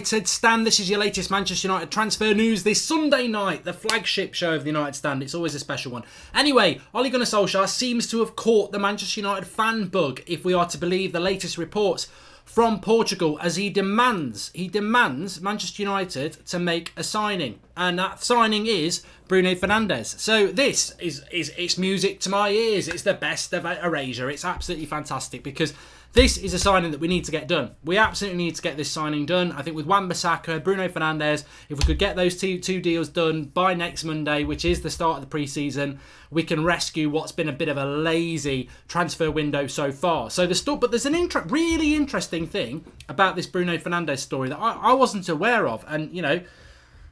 United Stand, this is your latest Manchester United transfer news this Sunday night, the flagship show of the United Stand. It's always a special one. Anyway, Ole Gunnar Solskjaer seems to have caught the Manchester United fan bug, if we are to believe the latest reports from Portugal, as he demands Manchester United to make a signing, and that signing is Bruno Fernandes. So this is it's music to my ears. It's the best of erasure. It's absolutely fantastic because this is a signing that we need to get done. We absolutely need to get this signing done. I think with Wan-Bissaka, Bruno Fernandes, if we could get those two deals done by next Monday, which is the start of the pre-season, we can rescue what's been a bit of a lazy transfer window so far. So but there's an really interesting thing about this Bruno Fernandes story that I wasn't aware of, and you know,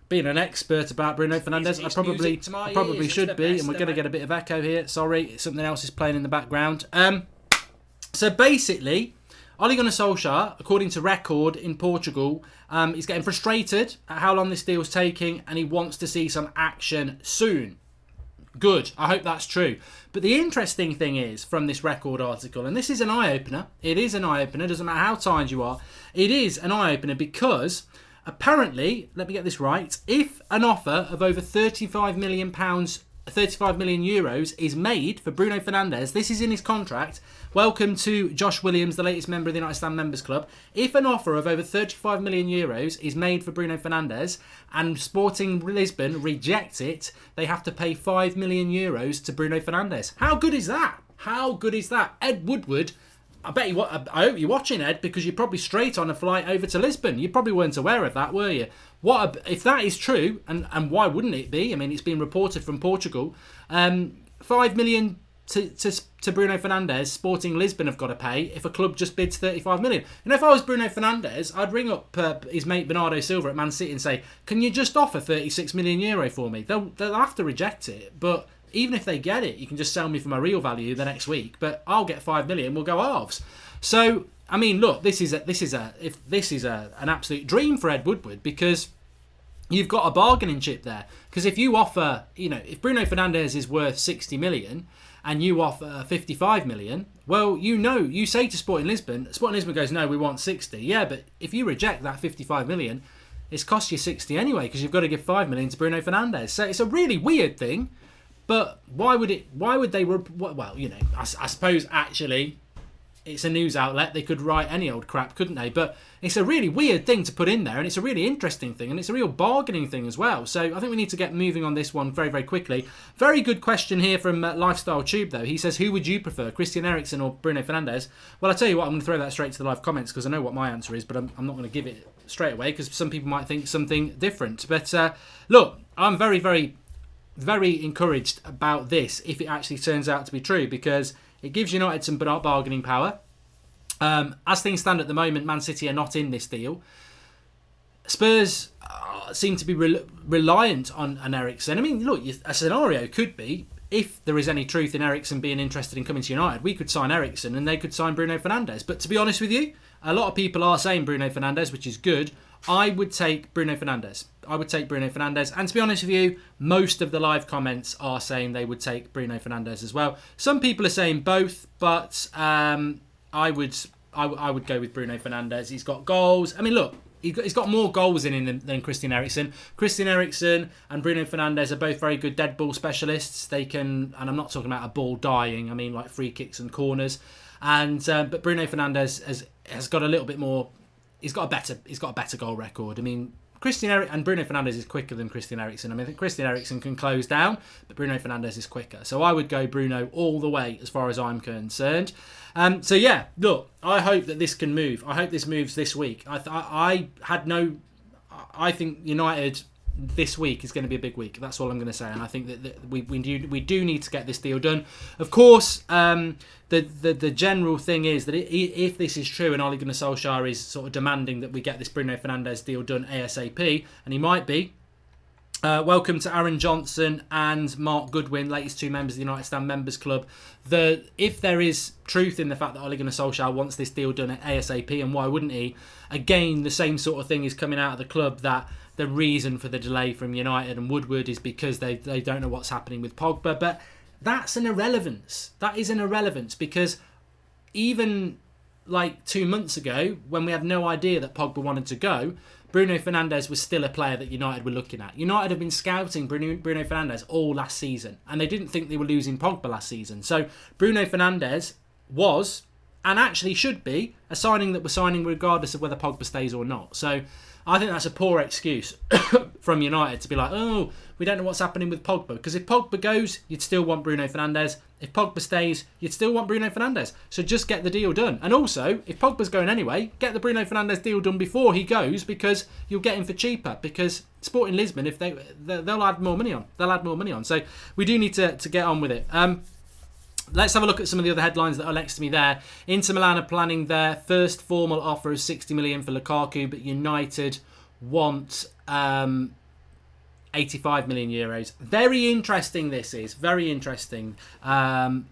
being an expert about Bruno Fernandes, I probably should be, and we're going to get a bit of echo here. Sorry, something else is playing in the background. So basically, Ole Gunnar Solskjaer, according to Record in Portugal, is getting frustrated at how long this deal's taking, and he wants to see some action soon. Good. I hope that's true. But the interesting thing is, from this Record article, and this is an eye-opener. It is an eye-opener. Doesn't matter how tired you are. It is an eye-opener because apparently, let me get this right, if an offer of over £35 million is made for Bruno Fernandes, this is in his contract. Welcome to Josh Williams, the latest member of the United Stand Members Club. If an offer of over €35 million is made for Bruno Fernandes and Sporting Lisbon reject it, they have to pay €5 million to Bruno Fernandes. How good is that? How good is that? Ed Woodward, I hope you're watching, Ed, because you're probably straight on a flight over to Lisbon. You probably weren't aware of that, were you? If that is true, and why wouldn't it be? I mean, it's been reported from Portugal. 5 million to Bruno Fernandes, Sporting Lisbon have got to pay if a club just bids 35 million. You know, if I was Bruno Fernandes, I'd ring up his mate Bernardo Silva at Man City and say, can you just offer €36 million for me? They'll have to reject it, but even if they get it, you can just sell me for my real value the next week, but I'll get 5 million, we'll go halves. So, I mean, look, this is an absolute dream for Ed Woodward, because you've got a bargaining chip there. Because if you offer, you know, if Bruno Fernandes is worth 60 million and you offer 55 million, well, you say to Sporting Lisbon goes, no, we want 60. Yeah, but if you reject that 55 million, it's cost you 60 anyway, because you've got to give 5 million to Bruno Fernandes. So it's a really weird thing, but why would they, well, you know, I suppose actually it's a news outlet. They could write any old crap, couldn't they? But it's a really weird thing to put in there, and it's a really interesting thing, and it's a real bargaining thing as well. So I think we need to get moving on this one very, very quickly. Very good question here from Lifestyle Tube, though. He says, who would you prefer, Christian Eriksen or Bruno Fernandes? Well, I'll tell you what, I'm going to throw that straight to the live comments because I know what my answer is, but I'm not going to give it straight away because some people might think something different. But look, I'm very, very, very encouraged about this if it actually turns out to be true, because it gives United some bargaining power. As things stand at the moment, Man City are not in this deal. Spurs seem to be reliant on Eriksen. I mean, look, a scenario could be, if there is any truth in Eriksen being interested in coming to United, we could sign Eriksen and they could sign Bruno Fernandes. But to be honest with you, a lot of people are saying Bruno Fernandes, which is good. I would take Bruno Fernandes. And to be honest with you, most of the live comments are saying they would take Bruno Fernandes as well. Some people are saying both, but I would go with Bruno Fernandes. He's got goals. I mean, look, he's got more goals in him than Christian Eriksen. Christian Eriksen and Bruno Fernandes are both very good dead ball specialists. They can, and I'm not talking about a ball dying. I mean, like free kicks and corners. And but Bruno Fernandes has got a little bit more. He's got a better goal record. I mean, and Bruno Fernandes is quicker than Christian Eriksen. I mean, I think Christian Eriksen can close down, but Bruno Fernandes is quicker. So I would go Bruno all the way as far as I'm concerned. So yeah, look, I hope that this can move. I hope this moves this week. I think United this week is going to be a big week. That's all I'm going to say. And I think that we do need to get this deal done. Of course, the general thing is that if this is true and Ole Gunnar Solskjaer is sort of demanding that we get this Bruno Fernandes deal done ASAP, and he might be. Welcome to Aaron Johnson and Mark Goodwin, latest two members of the United Stand Members Club. If there is truth in the fact that Ole Gunnar Solskjaer wants this deal done at ASAP, and why wouldn't he? Again, the same sort of thing is coming out of the club, that the reason for the delay from United and Woodward is because they don't know what's happening with Pogba. But that's an irrelevance. That is an irrelevance, because even like 2 months ago, when we had no idea that Pogba wanted to go, Bruno Fernandes was still a player that United were looking at. United have been scouting Bruno Fernandes all last season, and they didn't think they were losing Pogba last season. So Bruno Fernandes was, and actually should be, a signing that we're signing regardless of whether Pogba stays or not. So I think that's a poor excuse from United to be like, oh, we don't know what's happening with Pogba. Because if Pogba goes, you'd still want Bruno Fernandes. If Pogba stays, you'd still want Bruno Fernandes. So just get the deal done. And also, if Pogba's going anyway, get the Bruno Fernandes deal done before he goes, because you'll get him for cheaper. Because Sporting Lisbon, if they'll add more money on. They'll add more money on. So we do need to get on with it. Let's have a look at some of the other headlines that are next to me there. Inter Milan are planning their first formal offer of 60 million for Lukaku, but United want 85 million euros. Very interesting this is. Very interesting. Mark,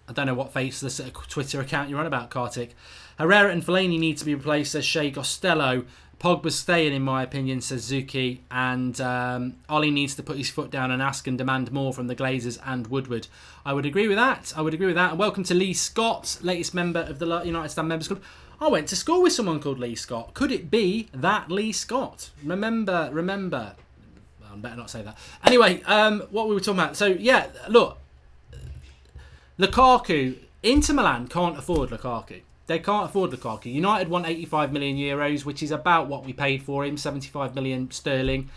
I don't know what faceless Twitter account you're on about, Kartik. Herrera and Fellaini need to be replaced, says Shea Costello. Pogba's staying, in my opinion, says Zuki. And Ollie needs to put his foot down and ask and demand more from the Glazers and Woodward. I would agree with that. And welcome to Lee Scott, latest member of the United Stand Members Club. I went to school with someone called Lee Scott. Could it be that Lee Scott? Remember. Well, I better not say that. Anyway, what we were talking about. So, yeah, look. Lukaku. Inter Milan can't afford Lukaku. They can't afford Lukaku. United want 85 million euros, which is about what we paid for him, 75 million sterling.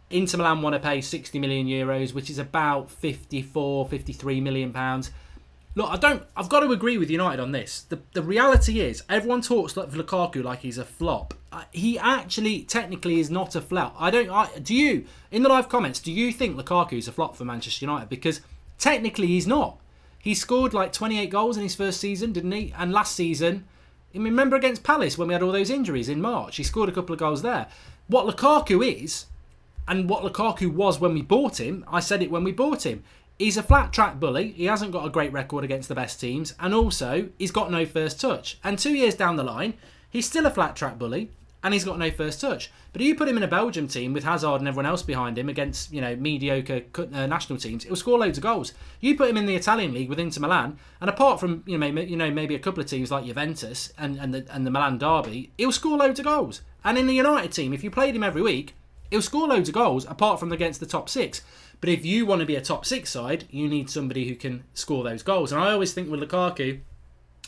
Inter Milan want to pay 60 million euros, which is about 53 million pounds. Look, I've got to agree with United on this. The reality is, everyone talks of Lukaku like he's a flop. He actually technically is not a flop. Do you, in the live comments, do you think Lukaku is a flop for Manchester United? Because technically he's not. He scored like 28 goals in his first season, didn't he? And last season, I mean, remember against Palace when we had all those injuries in March? He scored a couple of goals there. What Lukaku is, and what Lukaku was when we bought him, I said it when we bought him, he's a flat track bully. He hasn't got a great record against the best teams. And also, he's got no first touch. And 2 years down the line, he's still a flat track bully. And he's got no first touch. But if you put him in a Belgium team with Hazard and everyone else behind him against, mediocre national teams, he'll score loads of goals. You put him in the Italian league with Inter Milan, and apart from maybe a couple of teams like Juventus and the Milan derby, he'll score loads of goals. And in the United team, if you played him every week, he'll score loads of goals apart from against the top six. But if you want to be a top six side, you need somebody who can score those goals. And I always think with Lukaku,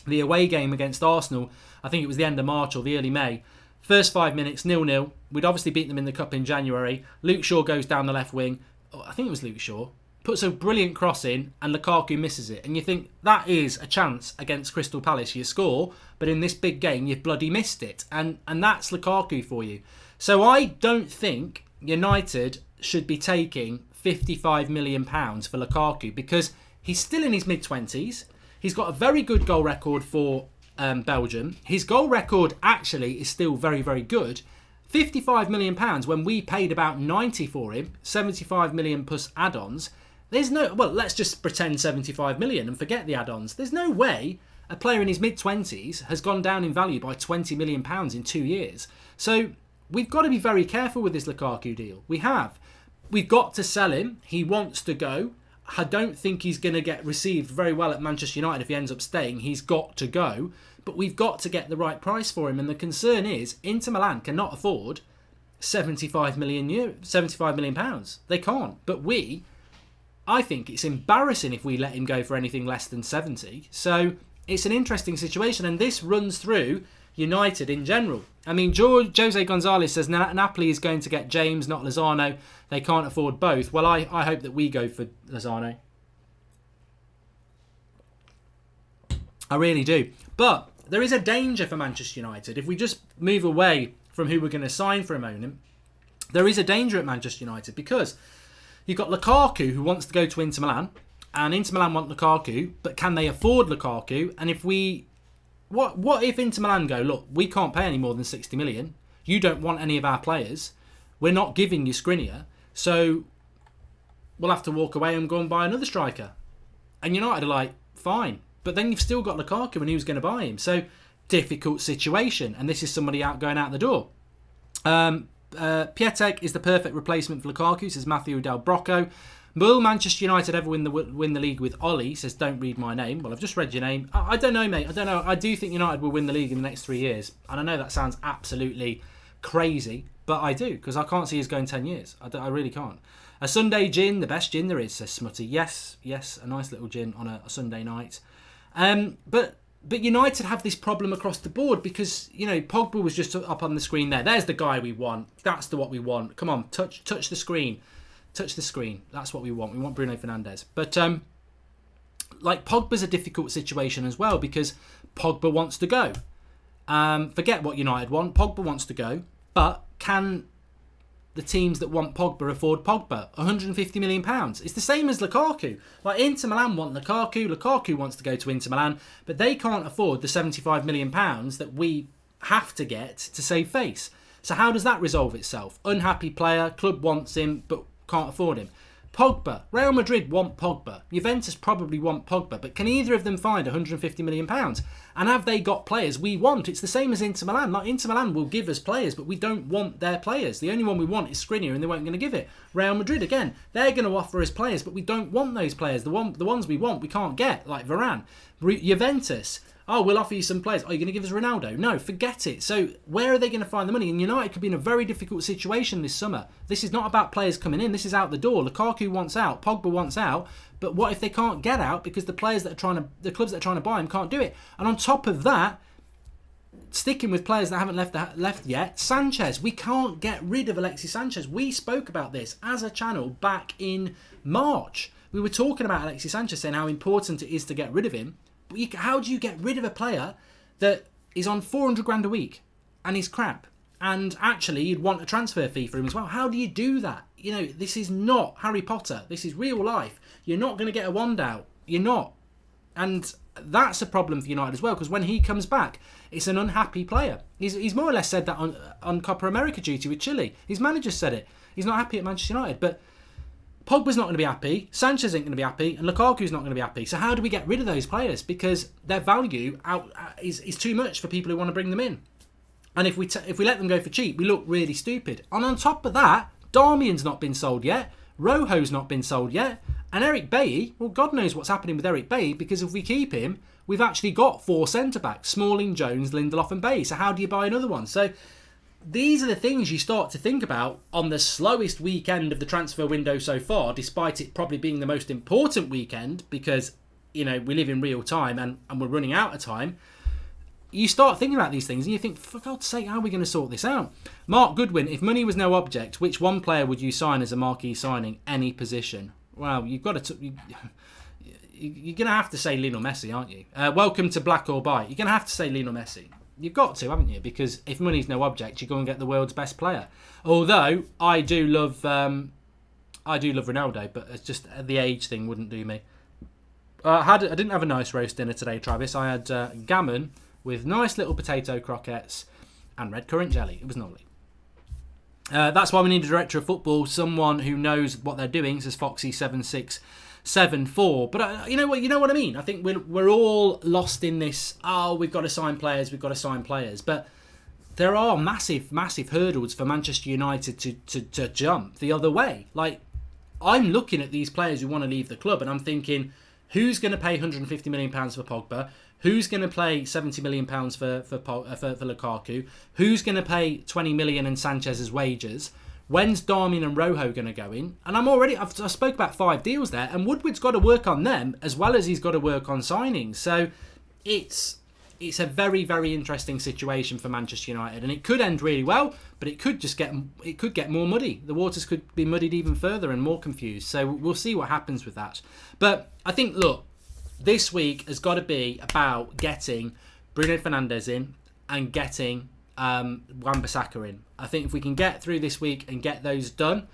the away game against Arsenal, I think it was the end of March or the early May. First 5 minutes, 0-0. We'd obviously beaten them in the Cup in January. Luke Shaw goes down the left wing. I think it was Luke Shaw. Puts a brilliant cross in and Lukaku misses it. And you think, that is a chance against Crystal Palace. You score, but in this big game, you've bloody missed it. And that's Lukaku for you. So I don't think United should be taking £55 million for Lukaku because he's still in his mid-20s. He's got a very good goal record for Belgium. His goal record actually is still very, very good. £55 million when we paid about 90 for him, 75 million plus add-ons. Let's just pretend 75 million and forget the add-ons. There's no way a player in his mid-20s has gone down in value by £20 million in 2 years. So we've got to be very careful with this Lukaku deal. We've got to sell him. He wants to go. I don't think he's going to get received very well at Manchester United if he ends up staying. He's got to go. But we've got to get the right price for him. And the concern is Inter Milan cannot afford 75 million pounds. They can't. But I think it's embarrassing if we let him go for anything less than 70. So it's an interesting situation. And this runs through United in general. I mean, Jose Gonzalez says Napoli is going to get James, not Lozano. They can't afford both. Well, I hope that we go for Lozano. I really do. But there is a danger for Manchester United. If we just move away from who we're going to sign for a moment, there is a danger at Manchester United because you've got Lukaku who wants to go to Inter Milan, and Inter Milan want Lukaku, but can they afford Lukaku? And if what if Inter Milan go, look, we can't pay any more than 60 million. You don't want any of our players. We're not giving you Skriniar. So we'll have to walk away and go and buy another striker. And United are like, fine. But then you've still got Lukaku and who's going to buy him? So difficult situation. And this is somebody going out the door. Piatek is the perfect replacement for Lukaku, says Matthew Del Brocco. Will Manchester United ever win the league with Ollie? Says, don't read my name. Well, I've just read your name. I don't know, mate. I don't know. I do think United will win the league in the next 3 years. And I know that sounds absolutely crazy, but I do, because I can't see us going 10 years. I really can't. A Sunday gin, the best gin there is, says Smutty. Yes, a nice little gin on a Sunday night. But United have this problem across the board because, Pogba was just up on the screen there. There's the guy we want. That's what we want. Come on, touch the screen. Touch the screen. That's what we want. We want Bruno Fernandes. But, Pogba's a difficult situation as well because Pogba wants to go. Forget what United want. Pogba wants to go. But can the teams that want Pogba afford Pogba? £150 million. It's the same as Lukaku. Inter Milan want Lukaku. Lukaku wants to go to Inter Milan, but they can't afford the £75 million that we have to get to save face. So how does that resolve itself? Unhappy player, club wants him, but can't afford him. Pogba. Real Madrid want Pogba. Juventus probably want Pogba, but can either of them find £150 million? And have they got players we want? It's the same as Inter Milan. Inter Milan will give us players, but we don't want their players. The only one we want is Skriniar, and they weren't going to give it. Real Madrid, again, they're going to offer us players, but we don't want those players. The ones we want, we can't get, like Varane. Juventus, we'll offer you some players. Are you going to give us Ronaldo? No, forget it. So where are they going to find the money? And United could be in a very difficult situation this summer. This is not about players coming in. This is out the door. Lukaku wants out. Pogba wants out. But what if they can't get out because the clubs that are trying to buy him can't do it? And on top of that, sticking with players that haven't left yet, Sanchez. We can't get rid of Alexis Sanchez. We spoke about this as a channel back in March. We were talking about Alexis Sanchez, saying how important it is to get rid of him. But how do you get rid of a player that is on 400 grand a week and he's crap? And actually, you'd want a transfer fee for him as well. How do you do that? This is not Harry Potter. This is real life. You're not going to get a wand out. You're not. And that's a problem for United as well, because when he comes back, it's an unhappy player. He's more or less said that on Copa America duty with Chile. His manager said it. He's not happy at Manchester United. But Pogba's not going to be happy, Sanchez ain't going to be happy, and Lukaku's not going to be happy. So how do we get rid of those players? Because their value is too much for people who want to bring them in. And if we let them go for cheap, we look really stupid. And on top of that, Darmian's not been sold yet, Rojo's not been sold yet, and Eric Bailly, well, God knows what's happening with Eric Bailly, because if we keep him, we've actually got 4 centre-backs, Smalling, Jones, Lindelof and Bailly. So how do you buy another one? So these are the things you start to think about on the slowest weekend of the transfer window so far, despite it probably being the most important weekend because, we live in real time and we're running out of time. You start thinking about these things and you think, for God's sake, how are we going to sort this out? Mark Goodwin, if money was no object, which one player would you sign as a marquee signing? Any position? Well, you've got to... You're going to have to say Lionel Messi, aren't you? Welcome to Black or White. You're going to have to say Lionel Messi. You've got to, haven't you? Because if money's no object, you go and get the world's best player. Although I do love Ronaldo, but it's just the age thing wouldn't do me. I didn't have a nice roast dinner today, Travis. I had gammon with nice little potato croquettes and red currant jelly. It was lovely. That's why we need a director of football, someone who knows what they're doing, says Foxy7674. But you know what I mean? I think we're all lost in this, we've got to sign players. But there are massive, massive hurdles for Manchester United to jump the other way. I'm looking at these players who want to leave the club and I'm thinking, who's going to pay £150 million for Pogba? Who's going to pay £70 million for Lukaku? Who's going to pay £20 million in Sanchez's wages? When's Darmian and Rojo going to go in? And I spoke about 5 deals there, and Woodward's got to work on them as well as he's got to work on signings. So it's a very, very interesting situation for Manchester United, and it could end really well, but it could get more muddy. The waters could be muddied even further and more confused. So we'll see what happens with that. But I think, look, this week has got to be about getting Bruno Fernandes in and getting Wan-Bissaka in. I think if we can get through this week and get those done,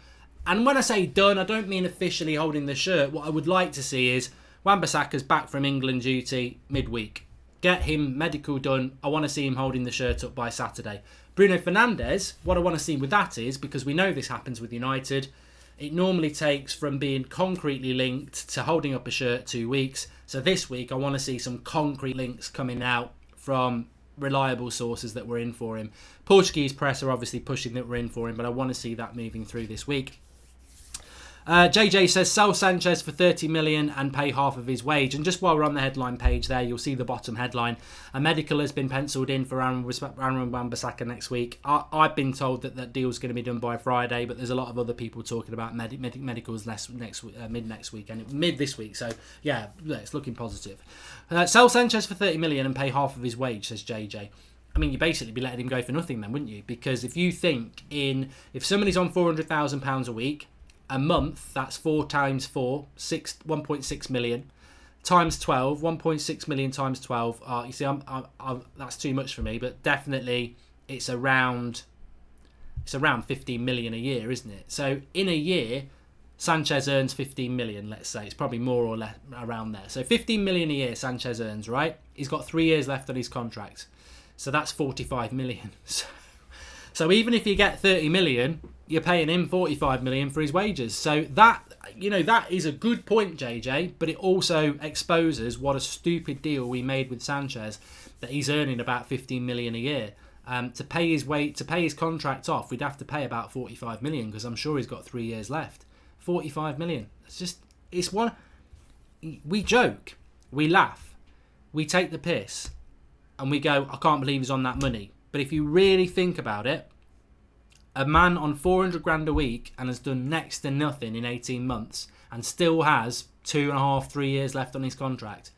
and when I say done, I don't mean officially holding the shirt. What I would like to see is Wan-Bissaka's back from England duty midweek. Get him medical done. I want to see him holding the shirt up by Saturday. Bruno Fernandes, what I want to see with that is, because we know this happens with United, it normally takes from being concretely linked to holding up a shirt 2 weeks. So this week, I want to see some concrete links coming out from reliable sources that we're in for him. Portuguese press are obviously pushing that we're in for him, but I want to see that moving through this week. JJ says sell Sanchez for 30 million and pay half of his wage. And just while we're on the headline page there, you'll see the bottom headline. A medical has been penciled in for Aaron Wan-Bissaka next week. I've been told that deal's going to be done by Friday, but there's a lot of other people talking about medicals mid this week. So yeah, it's looking positive. Sell Sanchez for 30 million and pay half of his wage, says JJ. I mean, you'd basically be letting him go for nothing then, wouldn't you? Because if you think if somebody's on £400,000 a week, a month, that's 4 times 4, 1.6 million. Times 12, 1.6 million times 12. You see, that's too much for me, but definitely it's around 15 million a year, isn't it? So in a year, Sanchez earns 15 million, let's say. It's probably more or less around there. So 15 million a year Sanchez earns, right? He's got 3 years left on his contract. So that's 45 million. So even if you get 30 million, you're paying him 45 million for his wages. So that is a good point, JJ, but it also exposes what a stupid deal we made with Sanchez, that he's earning about 15 million a year. To pay his contract off, we'd have to pay about 45 million because I'm sure he's got 3 years left. 45 million. We joke, we laugh, we take the piss, and we go, I can't believe he's on that money. But if you really think about it, a man on 400 grand a week and has done next to nothing in 18 months and still has 2.5, 3 years left on his contract,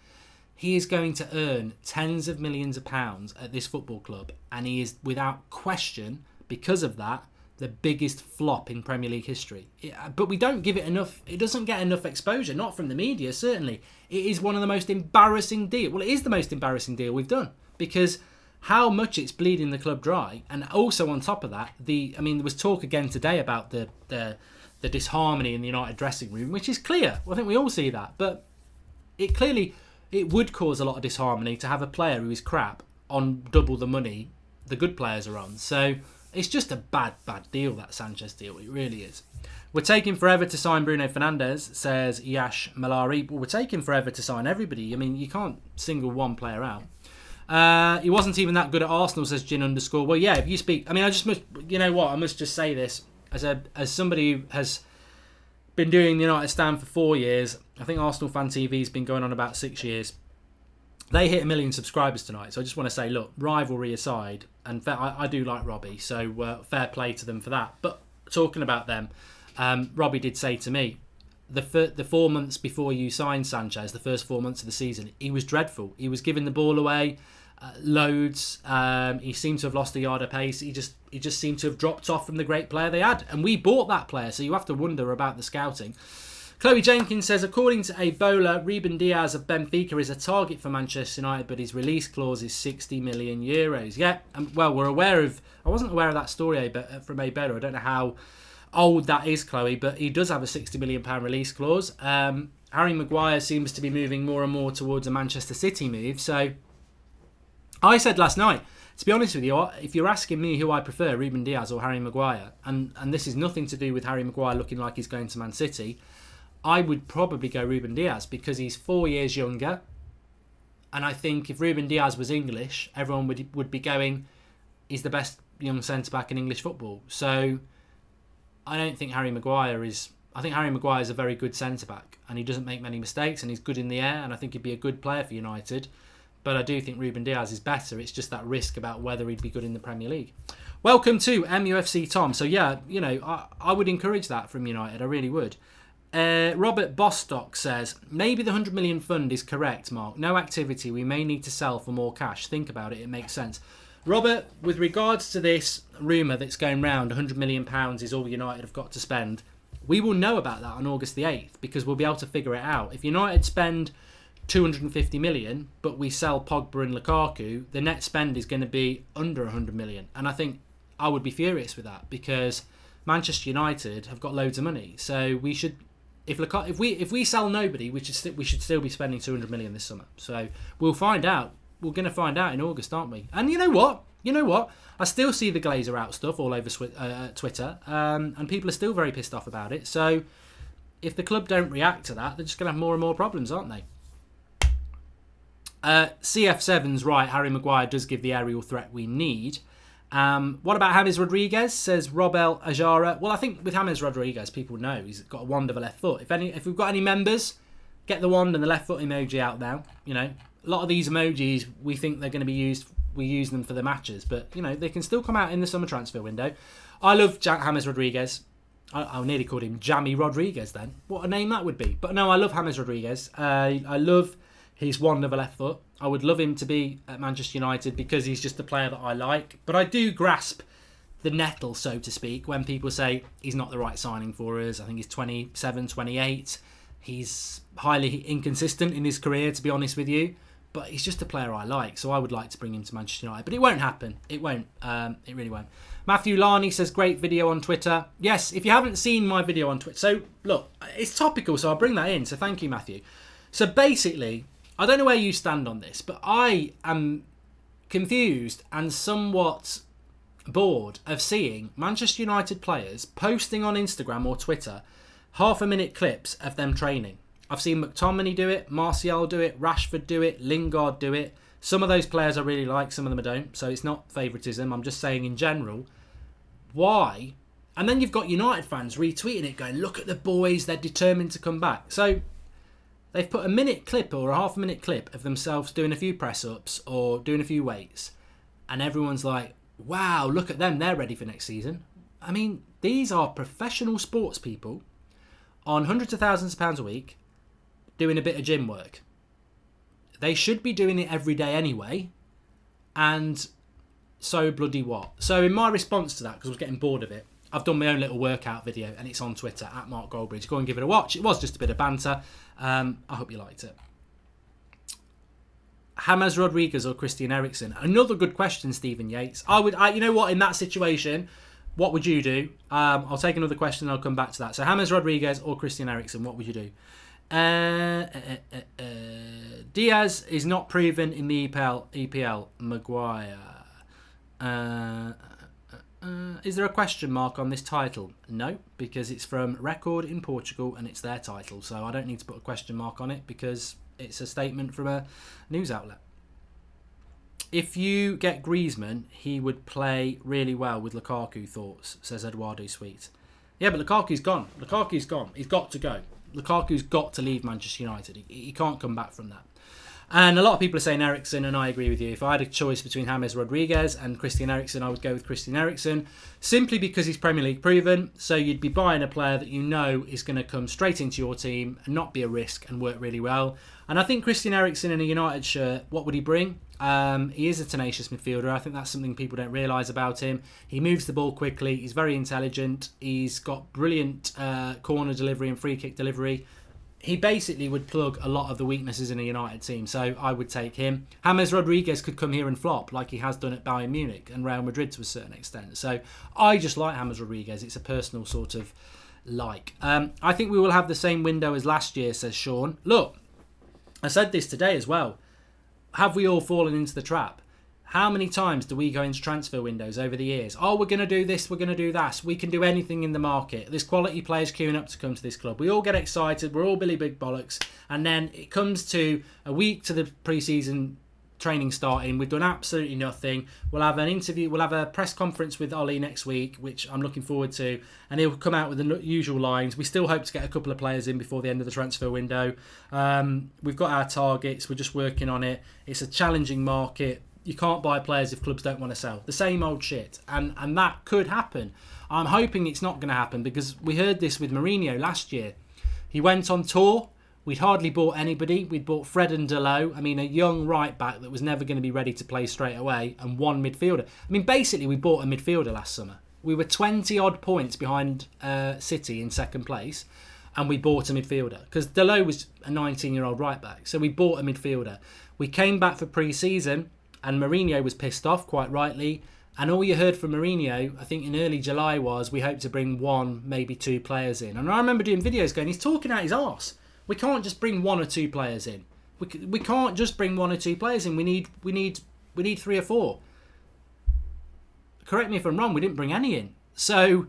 he is going to earn tens of millions of pounds at this football club, and he is, without question, because of that, the biggest flop in Premier League history. But we don't give it enough. It doesn't get enough exposure, not from the media, certainly. It is one of the most embarrassing deals. Well, it is the most embarrassing deal we've done, because how much it's bleeding the club dry. And also on top of that, there was talk again today about the disharmony in the United dressing room, which is clear. Well, I think we all see that. But it would cause a lot of disharmony to have a player who is crap on double the money the good players are on. So it's just a bad deal, that Sanchez deal. It really is. We're taking forever to sign Bruno Fernandes, says Yash Malari. Well, we're taking forever to sign everybody. I mean, you can't single one player out. He wasn't even that good at Arsenal, says Gin _. Well, yeah, if you speak... I mean, I must just say this. As somebody who has been doing the United stand for 4 years, I think Arsenal Fan TV's been going on about 6 years. They hit 1 million subscribers tonight, so I just want to say, look, rivalry aside, and I do like Robbie, so fair play to them for that. But talking about them, Robbie did say to me, the 4 months before you signed Sanchez, the first 4 months of the season, he was dreadful. He was giving the ball away loads. He seemed to have lost a yard of pace. He just seemed to have dropped off from the great player they had, and we bought that player, so you have to wonder about the scouting. Chloe Jenkins says, according to Ebola, Ruben Dias of Benfica is a target for Manchester United, but his release clause is 60 million euros. Yeah, well, we're aware of... I wasn't aware of that story from Ebola. I don't know how old that is, Chloe, but he does have a £60 million release clause. Harry Maguire seems to be moving more and more towards a Manchester City move. So I said last night, to be honest with you, if you're asking me who I prefer, Ruben Dias or Harry Maguire, and this is nothing to do with Harry Maguire looking like he's going to Man City, I would probably go Ruben Dias because he's 4 years younger. And I think if Ruben Dias was English, everyone would be going, he's the best young centre-back in English football. So I don't think Harry Maguire is... I think Harry Maguire is a very good centre-back, and he doesn't make many mistakes, and he's good in the air, and I think he'd be a good player for United. But I do think Ruben Dias is better. It's just that risk about whether he'd be good in the Premier League. Welcome to MUFC Tom. So yeah, I would encourage that from United. I really would. Robert Bostock says, maybe the 100 million fund is correct, Mark. No activity. We may need to sell for more cash. Think about it. It makes sense. Robert, with regards to this rumour that's going round, £100 million is all United have got to spend, we will know about that on August the 8th because we'll be able to figure it out. If United spend 250 million, but we sell Pogba and Lukaku, the net spend is going to be under 100 million. And I think I would be furious with that because Manchester United have got loads of money. So we should... If we sell nobody, we should still be spending 200 million this summer. So we'll find out. We're going to find out in August, aren't we? And you know what? I still see the Glazer out stuff all over Twitter, and people are still very pissed off about it. So if the club don't react to that, they're just going to have more and more problems, aren't they? CF7's right. Harry Maguire does give the aerial threat we need. What about James Rodriguez, says Robel Ajara. Well, I think with James Rodriguez, people know he's got a wand of a left foot. If we've got any members, get the wand and the left foot emoji out now. You know, a lot of these emojis, we think they're going to be used, we use them for the matches, but, you know, they can still come out in the summer transfer window. I love James Rodriguez. I nearly called him Jamie Rodriguez then. What a name that would be. But no, I love James Rodriguez. I love his wand of a left foot. I would love him to be at Manchester United because he's just a player that I like. But I do grasp the nettle, so to speak, when people say he's not the right signing for us. I think he's 27, 28. He's highly inconsistent in his career, to be honest with you. But he's just a player I like, so I would like to bring him to Manchester United. But it won't happen. It won't. It really won't. Matthew Larney says, great video on Twitter. Yes, if you haven't seen my video on Twitter. So, look, it's topical, so I'll bring that in. So thank you, Matthew. So basically, I don't know where you stand on this, but I am confused and somewhat bored of seeing Manchester United players posting on Instagram or Twitter half-a-minute clips of them training. I've seen McTominay do it, Martial do it, Rashford do it, Lingard do it. Some of those players I really like, some of them I don't. So it's not favouritism. I'm just saying in general, why? And then you've got United fans retweeting it going, look at the boys, they're determined to come back. So they've put a minute clip or a half-a-minute clip of themselves doing a few press-ups or doing a few weights. And everyone's like, wow, look at them, they're ready for next season. I mean, these are professional sports people on hundreds of thousands of pounds a week doing a bit of gym work. They should be doing it every day anyway. And so bloody what? So in my response to that, because I was getting bored of it, I've done my own little workout video and it's on Twitter at Mark Goldbridge. Go and give it a watch. It was just a bit of banter. I hope you liked it. James Rodriguez or Christian Eriksen? Another good question, Stephen Yates. You know what, in that situation, what would you do? I'll take another question and I'll come back to that. So James Rodriguez or Christian Eriksen, what would you do? Diaz is not proven in the EPL. Maguire. Is there a question mark on this title? No, because it's from Record in Portugal and it's their title. So I don't need to put a question mark on it because it's a statement from a news outlet. If you get Griezmann, he would play really well with Lukaku, thoughts, says Eduardo Sweet. Yeah, but Lukaku's gone. Lukaku's gone. He's got to go. Lukaku's got to leave Manchester United. He can't come back from that. And a lot of people are saying Eriksen, and I agree with you. If I had a choice between James Rodriguez and Christian Eriksen, I would go with Christian Eriksen, simply because he's Premier League proven. So you'd be buying a player that you know is going to come straight into your team and not be a risk and work really well. And I think Christian Eriksen in a United shirt, what would he bring? He is a tenacious midfielder. I think that's something people don't realise about him. He moves the ball quickly. He's very intelligent. He's got brilliant corner delivery and free kick delivery. He basically would plug a lot of the weaknesses in a United team, so I would take him. James Rodriguez could come here and flop like he has done at Bayern Munich and Real Madrid to a certain extent. So I just like James Rodriguez. It's a personal sort of like. I think we will have the same window as last year, says Sean. Look, I said this today as well. Have we all fallen into the trap? How many times do we go into transfer windows over the years? Oh, we're going to do this, we're going to do that. We can do anything in the market. There's quality players queuing up to come to this club. We all get excited. We're all Billy Big Bollocks. And then it comes to a week to the pre-season training starting. We've done absolutely nothing. We'll have an interview. We'll have a press conference with Ollie next week, which I'm looking forward to. And he'll come out with the usual lines. We still hope to get a couple of players in before the end of the transfer window. We've got our targets. We're just working on it. It's a challenging market. You can't buy players if clubs don't want to sell. The same old shit. And that could happen. I'm hoping it's not going to happen because we heard this with Mourinho last year. He went on tour. We'd hardly bought anybody. We'd bought Fred and Delot. I mean, a young right-back that was never going to be ready to play straight away, and one midfielder. I mean, basically, we bought a midfielder last summer. We were 20-odd points behind City in second place, and we bought a midfielder. Because Delot was a 19-year-old right-back, so we bought a midfielder. We came back for pre-season, and Mourinho was pissed off, quite rightly. And all you heard from Mourinho, I think in early July, was we hope to bring one, maybe two players in. And I remember doing videos going, he's talking out his arse. We can't just bring one or two players in. We can't just bring one or two players in. We need three or four. Correct me if I'm wrong. We didn't bring any in. So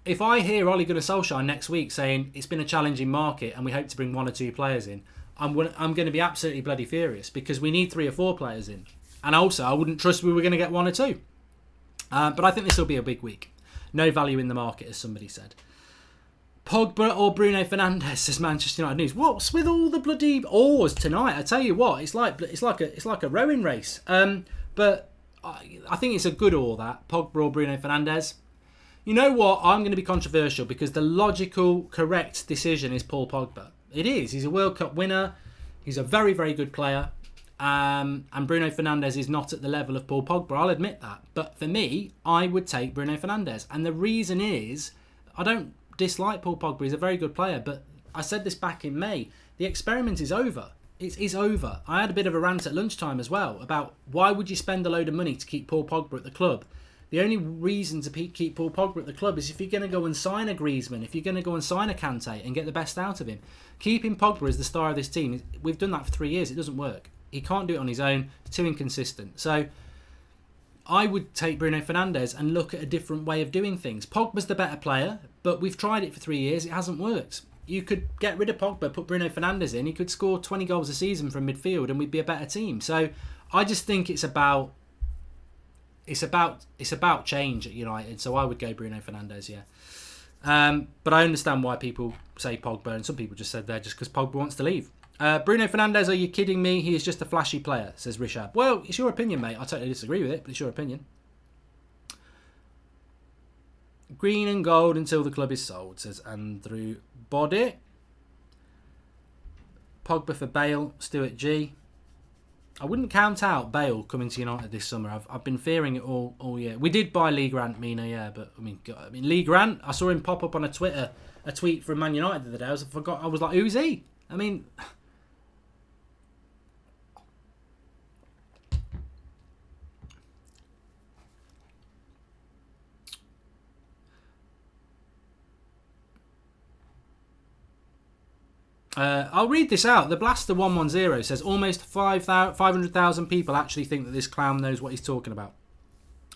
if I hear Ole Gunnar Solskjaer next week saying it's been a challenging market and we hope to bring one or two players in, I'm going to be absolutely bloody furious because we need three or four players in. And also, I wouldn't trust we were going to get one or two. But I think this will be a big week. No value in the market, as somebody said. Pogba or Bruno Fernandes, says Manchester United News. What's with all the bloody oars tonight? I tell you what, it's like a rowing race. But I think it's a good oar, that Pogba or Bruno Fernandes. You know what? I'm going to be controversial because the logical, correct decision is Paul Pogba. It is. He's a World Cup winner. He's a very, very good player. And Bruno Fernandes is not at the level of Paul Pogba. I'll admit that. But for me, I would take Bruno Fernandes. And the reason is, I don't dislike Paul Pogba. He's a very good player. But I said this back in May. The experiment is over. It's over. I had a bit of a rant at lunchtime as well about why would you spend a load of money to keep Paul Pogba at the club? The only reason to keep Paul Pogba at the club is if you're going to go and sign a Griezmann, if you're going to go and sign a Kante and get the best out of him. Keeping Pogba as the star of this team, we've done that for 3 years. It doesn't work. He can't do it on his own. It's too inconsistent. So I would take Bruno Fernandes and look at a different way of doing things. Pogba's the better player, but we've tried it for 3 years. It hasn't worked. You could get rid of Pogba, put Bruno Fernandes in. He could score 20 goals a season from midfield and we'd be a better team. So I just think it's about change at United. So I would go Bruno Fernandes, yeah. But I understand why people say Pogba, and some people just said there just because Pogba wants to leave. Bruno Fernandes, are you kidding me? He is just a flashy player, says Rishab. Well, it's your opinion, mate. I totally disagree with it, but it's your opinion. Green and gold until the club is sold, says Andrew Body. Pogba for Bale, Stuart G. I wouldn't count out Bale coming to United this summer. I've been fearing it all year. We did buy Lee Grant, Mina, yeah, but I mean Lee Grant. I saw him pop up on a tweet from Man United the other day. I was like, who's he? I mean, I'll read this out. The Blaster 110 says almost 500,000 people actually think that this clown knows what he's talking about.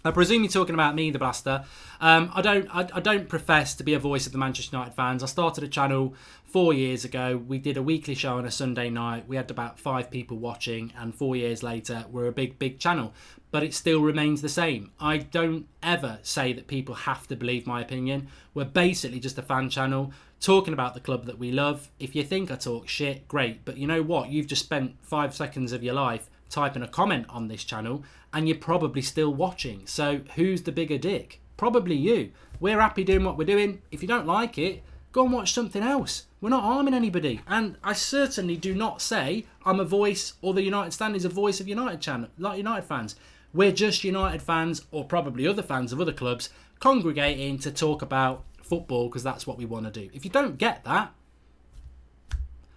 I presume you're talking about me, the Blaster. I don't profess to be a voice of the Manchester United fans. I started a channel 4 years ago. We did a weekly show on a Sunday night. We had about 5 people watching, and 4 years later, we're a big channel. But it still remains the same. I don't ever say that people have to believe my opinion. We're basically just a fan channel talking about the club that we love. If you think I talk shit, great. But you know what? You've just spent 5 seconds of your life typing a comment on this channel and you're probably still watching. So who's the bigger dick? Probably you. We're happy doing what we're doing. If you don't like it, go and watch something else. We're not harming anybody. And I certainly do not say I'm a voice, or the United Stand is a voice of United channel, like United fans. We're just United fans, or probably other fans of other clubs, congregating to talk about football because that's what we want to do. If you don't get that,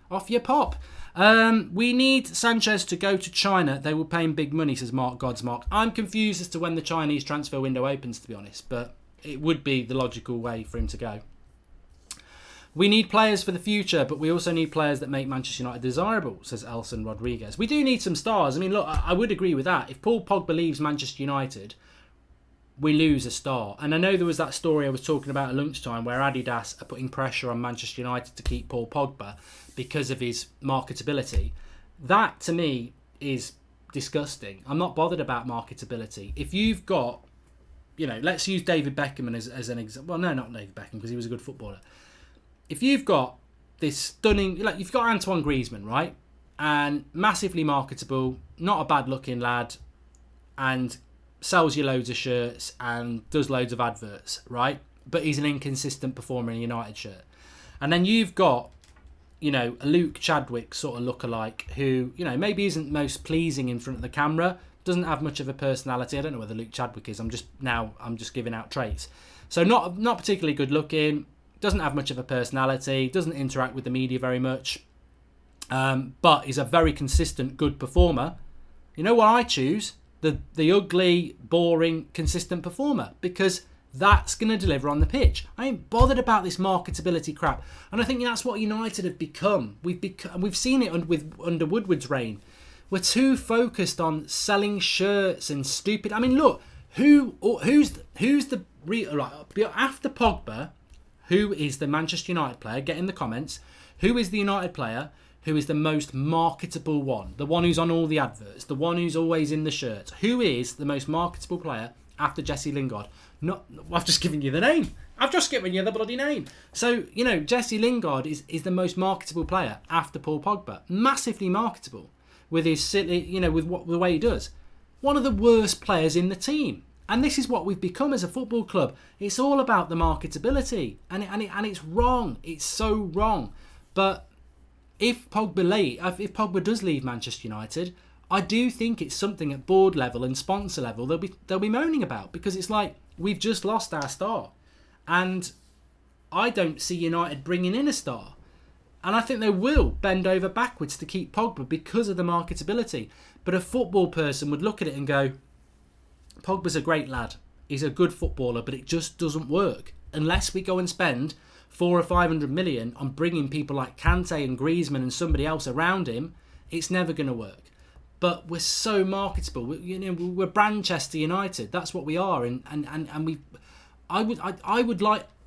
off your pop. We need Sanchez to go to China. They will pay him big money, says Mark Godsmark. I'm confused as to when the Chinese transfer window opens, to be honest, but it would be the logical way for him to go. We need players for the future, but we also need players that make Manchester United desirable, says Elson Rodriguez. We do need some stars. I mean, look, I would agree with that. If Paul Pogba leaves Manchester United, we lose a star. And I know there was that story I was talking about at lunchtime where Adidas are putting pressure on Manchester United to keep Paul Pogba because of his marketability. That, to me, is disgusting. I'm not bothered about marketability. If you've got, let's use David Beckham as an example. Well, no, not David Beckham, because he was a good footballer. If you've got this stunning, you've got Antoine Griezmann, right? And massively marketable, not a bad looking lad, and sells you loads of shirts and does loads of adverts, right? But he's an inconsistent performer in a United shirt. And then you've got, a Luke Chadwick sort of lookalike who, maybe isn't most pleasing in front of the camera, doesn't have much of a personality. I don't know whether Luke Chadwick is. I'm just giving out traits. So not particularly good looking, doesn't have much of a personality, doesn't interact with the media very much, but is a very consistent, good performer. You know what I choose? The ugly, boring, consistent performer, because that's going to deliver on the pitch. I ain't bothered about this marketability crap, and I think that's what United have become. We've seen it under Woodward's reign. We're too focused on selling shirts and stupid. I mean, look, who's the real, like, after Pogba? Who is the Manchester United player? Get in the comments. Who is the United player who is the most marketable one? The one who's on all the adverts. The one who's always in the shirts. Who is the most marketable player after Jesse Lingard. I've just given you the name. I've just given you the bloody name. So, Jesse Lingard is the most marketable player after Paul Pogba. Massively marketable with his silly, with the way he does. One of the worst players in the team. And this is what we've become as a football club. It's all about the marketability. And it's wrong. It's so wrong. But if Pogba does leave Manchester United, I do think it's something at board level and sponsor level they'll be moaning about, because it's like, we've just lost our star. And I don't see United bringing in a star. And I think they will bend over backwards to keep Pogba because of the marketability. But a football person would look at it and go, Pogba's a great lad. He's a good footballer, but it just doesn't work. Unless we go and spend 400 or 500 million on bringing people like Kante and Griezmann and somebody else around him, it's never going to work. But we're so marketable. We're Manchester United. That's what we are.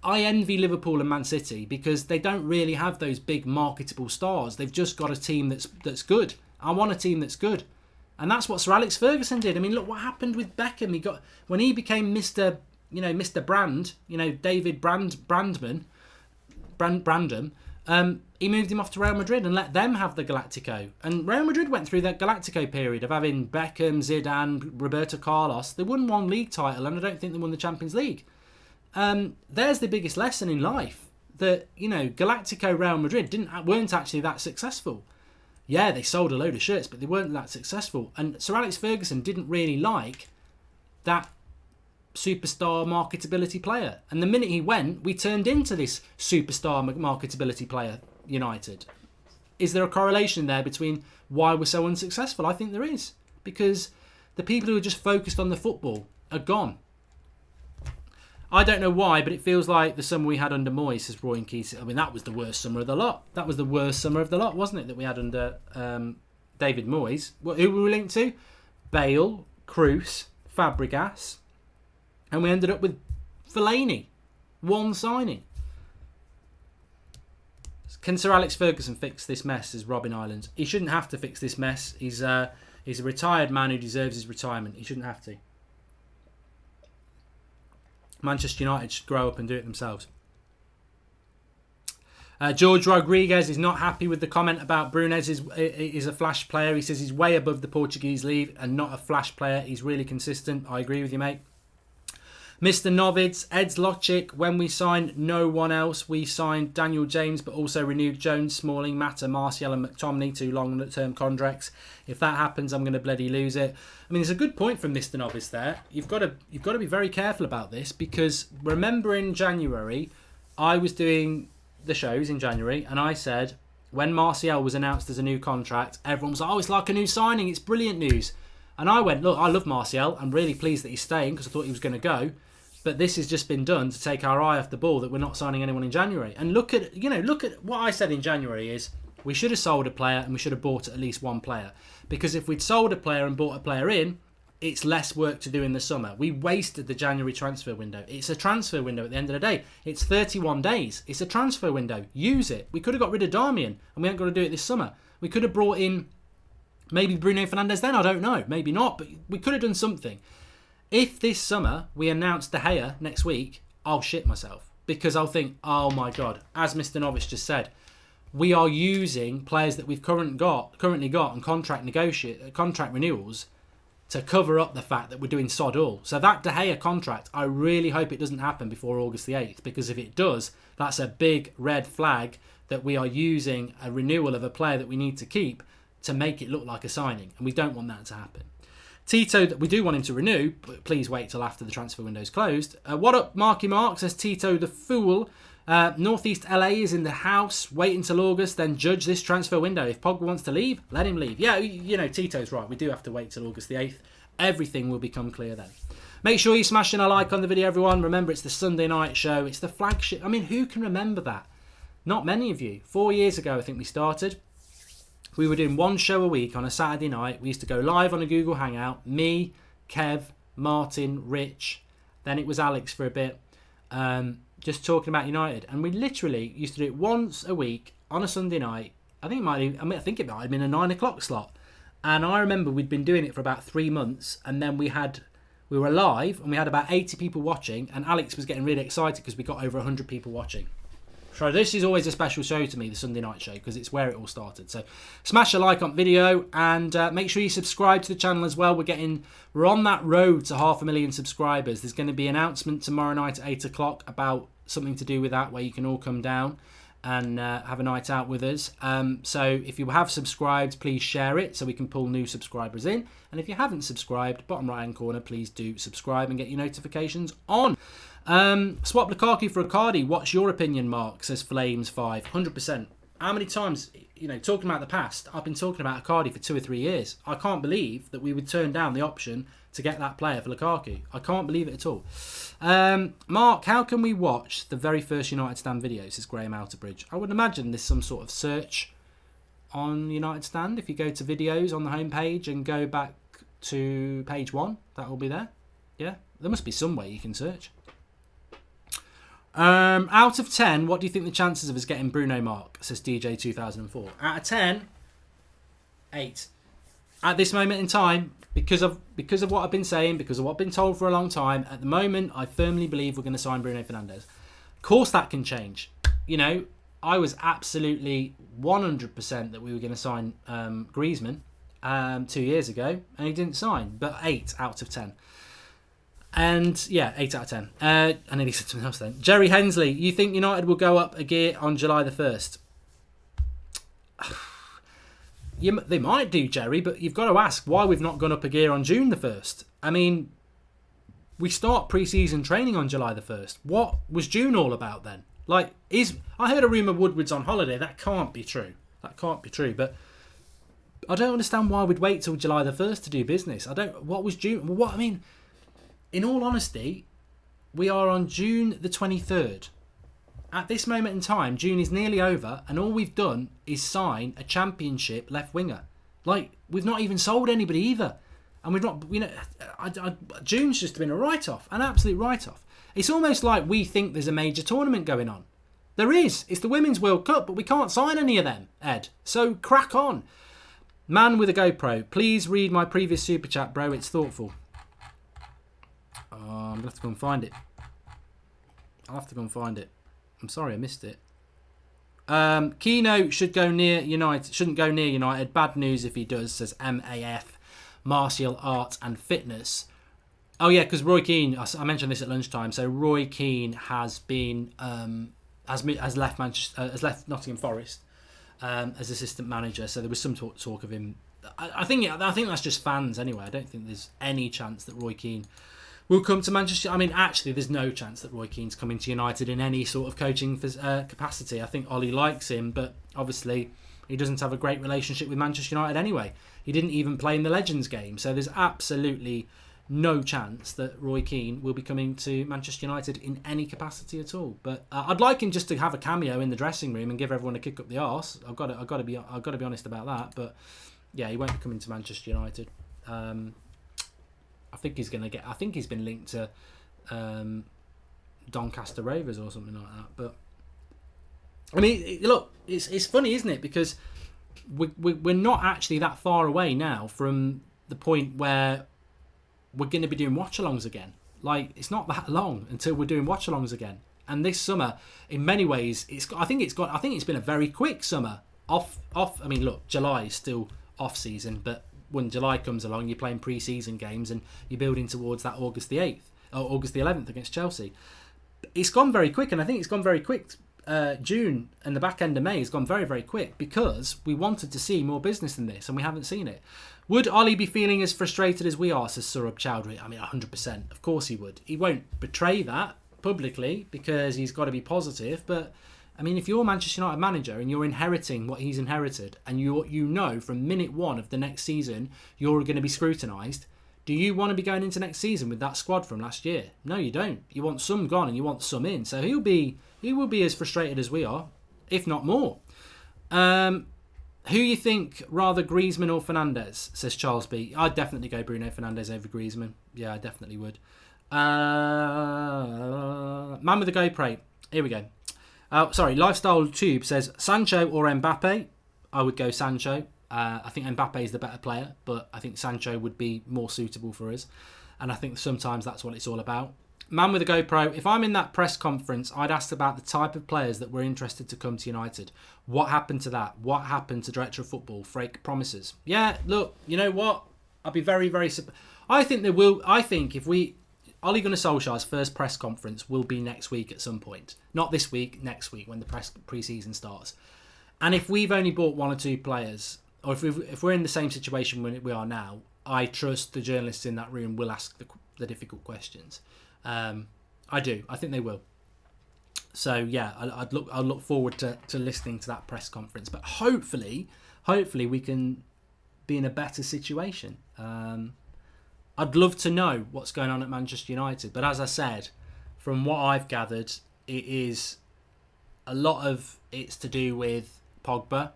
I envy Liverpool and Man City because they don't really have those big marketable stars. They've just got a team that's good. I want a team that's good. And that's what Sir Alex Ferguson did. I mean, look what happened with Beckham. When he became Mr. Brand, David Brandman, he moved him off to Real Madrid and let them have the Galactico. And Real Madrid went through that Galactico period of having Beckham, Zidane, Roberto Carlos. They won one league title, and I don't think they won the Champions League. There's the biggest lesson in life, that Galactico Real Madrid weren't actually that successful. Yeah, they sold a load of shirts, but they weren't that successful. And Sir Alex Ferguson didn't really like that superstar marketability player. And the minute he went, we turned into this superstar marketability player, United. Is there a correlation there between why we're so unsuccessful? I think there is. Because the people who are just focused on the football are gone. I don't know why, but it feels like the summer we had under Moyes, says Roy and Keys. I mean, that was the worst summer of the lot. That was the worst summer of the lot, wasn't it, that we had under David Moyes? Who were we linked to? Bale, Kroos, Fabregas, and we ended up with Fellaini. One signing. Can Sir Alex Ferguson fix this mess, says Robin Islands? He shouldn't have to fix this mess. He's a retired man who deserves his retirement. He shouldn't have to. Manchester United should grow up and do it themselves. George Rodriguez is not happy with the comment about Brunes is a flash player. He says he's way above the Portuguese league and not a flash player. He's really consistent. I agree with you, mate. Mr. Novids, Ed's logic, when we signed no one else, we signed Daniel James, but also renewed Jones, Smalling, Mata, Martial and McTominay, 2 long-term contracts. If that happens, I'm going to bloody lose it. I mean, there's a good point from Mr. Novice there. You've got to be very careful about this, because remember in January, I was doing the shows in January, and I said, when Martial was announced as a new contract, everyone was like, oh, it's like a new signing, it's brilliant news. And I went, look, I love Martial. I'm really pleased that he's staying because I thought he was going to go. But this has just been done to take our eye off the ball that we're not signing anyone in January. And look at what I said in January is we should have sold a player and we should have bought at least one player. Because if we'd sold a player and bought a player in, it's less work to do in the summer. We wasted the January transfer window. It's a transfer window at the end of the day. It's 31 days. It's a transfer window. Use it. We could have got rid of Darmian and we ain't got to do it this summer. We could have brought in maybe Bruno Fernandes then. I don't know. Maybe not. But we could have done something. If this summer we announce De Gea next week, I'll shit myself. Because I'll think, oh my God, as Mr. Novice just said, we are using players that we've currently got on contract renewals to cover up the fact that we're doing sod all. So that De Gea contract, I really hope it doesn't happen before August the 8th. Because if it does, that's a big red flag that we are using a renewal of a player that we need to keep to make it look like a signing. And we don't want that to happen. Tito, we do want him to renew, but please wait till after the transfer window's closed. What up, Marky Mark, says Tito the Fool. Northeast LA is in the house. Wait until August, then judge this transfer window. If Pogba wants to leave, let him leave. Yeah, Tito's right. We do have to wait till August the 8th. Everything will become clear then. Make sure you're smashing a like on the video, everyone. Remember, it's the Sunday night show. It's the flagship. I mean, who can remember that? Not many of you. 4 years ago, I think we started. We were doing one show a week on a Saturday night. We used to go live on a Google Hangout. Me, Kev, Martin, Rich. Then it was Alex for a bit. Just talking about United. And we literally used to do it once a week on a Sunday night. I think it might have been a 9 o'clock slot. And I remember we'd been doing it for about 3 months. And then we had We were live and we had about 80 people watching, and Alex was getting really excited because we got over 100 people watching. So this is always a special show to me, the Sunday night show, because it's where it all started. So smash a like on video and make sure you subscribe to the channel as well. We're on that road to 500,000 subscribers. There's going to be an announcement tomorrow night at 8 o'clock about something to do with that, where you can all come down and have a night out with us. So if you have subscribed, please share it so we can pull new subscribers in. And if you haven't subscribed, bottom right hand corner, please do subscribe and get your notifications on. Swap Lukaku for Icardi. What's your opinion, Mark? Says Flames5. 100%. How many times, talking about the past, I've been talking about Icardi for 2 or 3 years. I can't believe that we would turn down the option to get that player for Lukaku. I can't believe it at all. Mark, how can we watch the very first United Stand videos? Says Graham Outerbridge. I would imagine there's some sort of search on United Stand. If you go to videos on the homepage and go back to page 1, that will be there. Yeah, there must be some way you can search. Out of 10, what do you think the chances of us getting Bruno, Mark? Says DJ2004. Out of 10, 8. At this moment in time, because of what I've been saying, because of what I've been told for a long time, at the moment, I firmly believe we're going to sign Bruno Fernandes. Of course, that can change. I was absolutely 100% that we were going to sign Griezmann 2 years ago, and he didn't sign. But 8 out of 10. And yeah, 8 out of 10. I nearly said something else then. Jerry Hensley, you think United will go up a gear on July the 1st? They might do, Jerry, but you've got to ask why we've not gone up a gear on June the 1st. I mean, we start pre-season training on July the 1st. What was June all about then? I heard a rumour Woodward's on holiday. That can't be true. But I don't understand why we'd wait till July the 1st to do business. What was June? In all honesty, we are on June the 23rd. At this moment in time, June is nearly over, and all we've done is sign a championship left winger. We've not even sold anybody either. And we've not, June's just been a write-off, an absolute write-off. It's almost like we think there's a major tournament going on. There is. It's the Women's World Cup, but we can't sign any of them, Ed. So crack on. Man with a GoPro, please read my previous super chat, bro. It's thoughtful. I'm going to have to go and find it. I'll have to go and find it. I'm sorry I missed it. Keno shouldn't go near United. Bad news if he does, says MAF. Martial Arts and Fitness. Oh yeah, because Roy Keane, I mentioned this at lunchtime. So Roy Keane has been has left Nottingham Forest as assistant manager. So there was some talk of him. I think that's just fans anyway. I don't think there's any chance that Roy Keane will come to Manchester. I mean, actually, there's no chance that Roy Keane's coming to United in any sort of coaching capacity. I think Ollie likes him, but obviously he doesn't have a great relationship with Manchester United anyway. He didn't even play in the Legends game, so there's absolutely no chance that Roy Keane will be coming to Manchester United in any capacity at all. But I'd like him just to have a cameo in the dressing room and give everyone a kick up the arse. I've got to be honest about that. But yeah, he won't be coming to Manchester United. I think he's been linked to Doncaster Rovers or something like that. But I mean, look, it's funny, isn't it? Because we're not actually that far away now from the point where we're going to be doing watch-alongs again. It's not that long until we're doing watch-alongs again. And this summer, in many ways, I think it's been a very quick summer. Off. I mean, look, July is still off season, but when July comes along, you're playing pre-season games and you're building towards that August the 8th or August the 11th against Chelsea. It's gone very quick, and I think it's gone very quick. June and the back end of May has gone very, very quick because we wanted to see more business than this and we haven't seen it. Would Ollie be feeling as frustrated as we are, says Saurabh Chowdhury? I mean, 100%. Of course he would. He won't betray that publicly because he's got to be positive. But, I mean, if you're Manchester United manager and you're inheriting what he's inherited and you know from minute one of the next season you're going to be scrutinised, do you want to be going into next season with that squad from last year? No, you don't. You want some gone and you want some in. So he will be as frustrated as we are, if not more. Who you think rather, Griezmann or Fernandes, says Charles B. I'd definitely go Bruno Fernandes over Griezmann. Yeah, I definitely would. Man with the GoPro. Here we go. Lifestyle Tube says Sancho or Mbappe. I would go Sancho. I think Mbappe is the better player, but I think Sancho would be more suitable for us. And I think sometimes that's what it's all about. Man with a GoPro, if I'm in that press conference, I'd ask about the type of players that were interested to come to United. What happened to that? What happened to Director of Football? Fake promises. Yeah, look, you know what? I'll be very, very... I think there will... I think if we... Ole Gunnar Solskjaer's first press conference will be next week at some point. Not this week, next week when the pre-season starts. And if we've only bought 1 or 2 players, or if we're in the same situation we are now, I trust the journalists in that room will ask the difficult questions. I do. I think they will. So yeah, I'll look forward to listening to that press conference. But hopefully we can be in a better situation. I'd love to know what's going on at Manchester United. But as I said, from what I've gathered, it is a lot of it's to do with Pogba,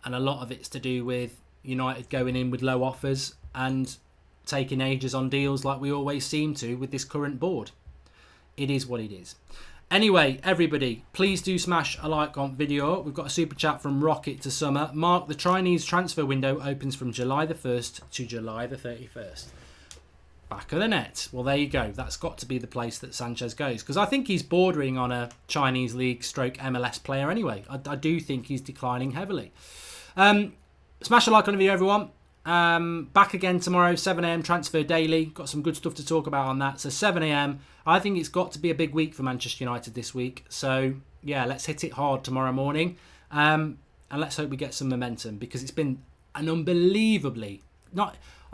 and a lot of it's to do with United going in with low offers and taking ages on deals like we always seem to with this current board. It is what it is. Anyway, everybody, please do smash a like on video. We've got a super chat from Rocket to Summer. Mark, the Chinese transfer window opens from July the 1st to July the 31st. Back of the net. Well, there you go. That's got to be the place that Sanchez goes. Because I think he's bordering on a Chinese League stroke MLS player anyway. I do think he's declining heavily. Smash a like on the video, everyone. Back again tomorrow, 7 a.m. Transfer Daily. Got some good stuff to talk about on that. So 7 a.m. I think it's got to be a big week for Manchester United this week. So yeah, let's hit it hard tomorrow morning. And let's hope we get some momentum, because it's been an unbelievably...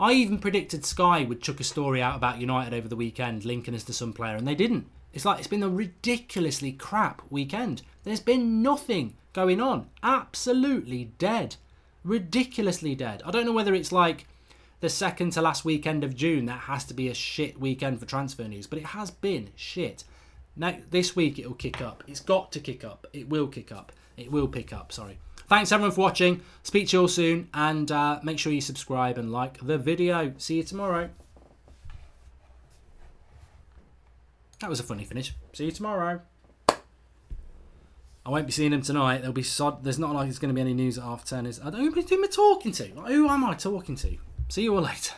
I even predicted Sky would chuck a story out about United over the weekend, linking us to some player, and they didn't. It's been a ridiculously crap weekend. There's been nothing going on. Absolutely dead. Ridiculously dead. I don't know whether it's like the second to last weekend of June that has to be a shit weekend for transfer news, but it has been shit. Now, this week it'll kick up. It's got to kick up. It will kick up. It will pick up, sorry. Thanks everyone for watching. Speak to you all soon, and make sure you subscribe and like the video. See you tomorrow. That was a funny finish. See you tomorrow. I won't be seeing him tonight. There'll be there's not like there's going to be any news at 10:30. Who am I talking to? Who am I talking to? See you all later.